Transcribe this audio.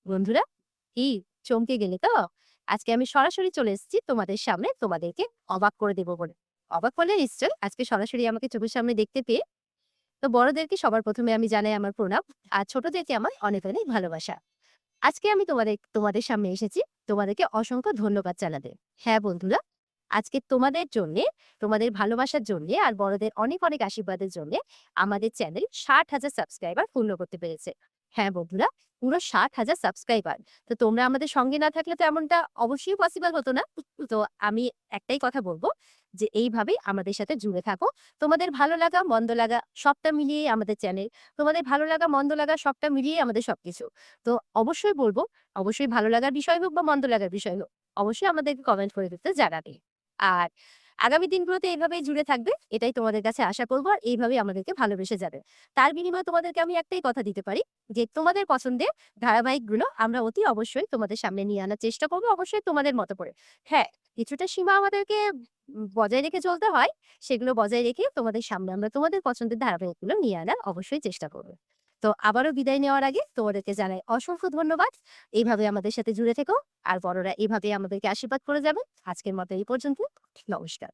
বন্ধুরা, কি চমকে গেলে তো? আজকে আমি সরাসরি চলে এসেছি তোমাদের সামনে তোমাদেরকে অবাক করে দেব বলে। অবাক হলে নিশ্চয় আজকে সরাসরি আমাকে চোখের সামনে দেখতে পেয়ে। তো বড়দেরকে সবার ১ম এ আমি জানাই আমার প্রণাম। আর ছোটদেরকে আমার অনেক, অনেক ভালোবাসা। আজকে আমি তোমাদের সামনে এসেছি তোমাদেরকে অসংখ্য ধন্যবাদ জানাতে। হ্যাঁ বন্ধুরা, আজকে তোমাদের জন্যে, তোমাদের ভালোবাসার জন্যে আর বড়দের অনেক, অনেক আশীর্বাদের জন্যে আমাদের চ্যানেল ৬০,০০০ সাবস্ক্রাইবার পূর্ণ করতে পেরেছে। হ্যাঁ বন্ধুরা, পুরো ৬০,০০০ সাবস্ক্রাইবার। তো তোমরা আমাদের সঙ্গে না থাকলে তো এমনটা অবশ্যই পসিবল হতো না। তো আমি একটাই কথা বলব যে এইভাবেই আমাদের সাথে জুড়ে থাকো। তোমাদের ভালো লাগা, মন্দ লাগা সবটা মিলিয়েই আমাদের চ্যানেল। তোমাদের ভালো লাগা, মন্দ লাগা সবটা মিলিয়েই আমাদের সবকিছু। তো অবশ্যই বলব, অবশ্যই ভালো লাগার বিষয় হোক বা মন্দ লাগার বিষয় হোক, অবশ্যই আমাদেরকে কমেন্ট করে দিতে জানাবে। আর আগামী দিনগুলোতে এভাবেই জুড়ে থাকবে, এটাই তোমাদের কাছে আশা করব। আর এইভাবেই আমাদেরকে ভালোবেসে যাবে। তার বিনিময়ে তোমাদেরকে আমি একটাই কথা দিতে পারি যে, তোমাদের পছন্দের ধারাবাহিকগুলো আমরা অতি অবশ্যই তোমাদের সামনে নিয়ে আনার চেষ্টা করব, অবশ্যই তোমাদের মতো করে। হ্যাঁ, কিছুটা সীমা আমাদেরকে বজায় রেখে চলতে হয়। সেগুলো বজায় রেখে তোমাদের সামনে আমরা তোমাদের পছন্দের ধারাবাহিকগুলো নিয়ে আনার অবশ্যই চেষ্টা করব। তো আবারও বিদায় নেওয়ার আগে তোমাদেরকে জানাই অসংখ্য ধন্যবাদ। এইভাবে আমাদের সাথে জুড়ে থেকো। আর বড়রা এভাবে আমাদেরকে আশীর্বাদ করে যাবেন। আজকের মতো এই পর্যন্ত। নমস্কার।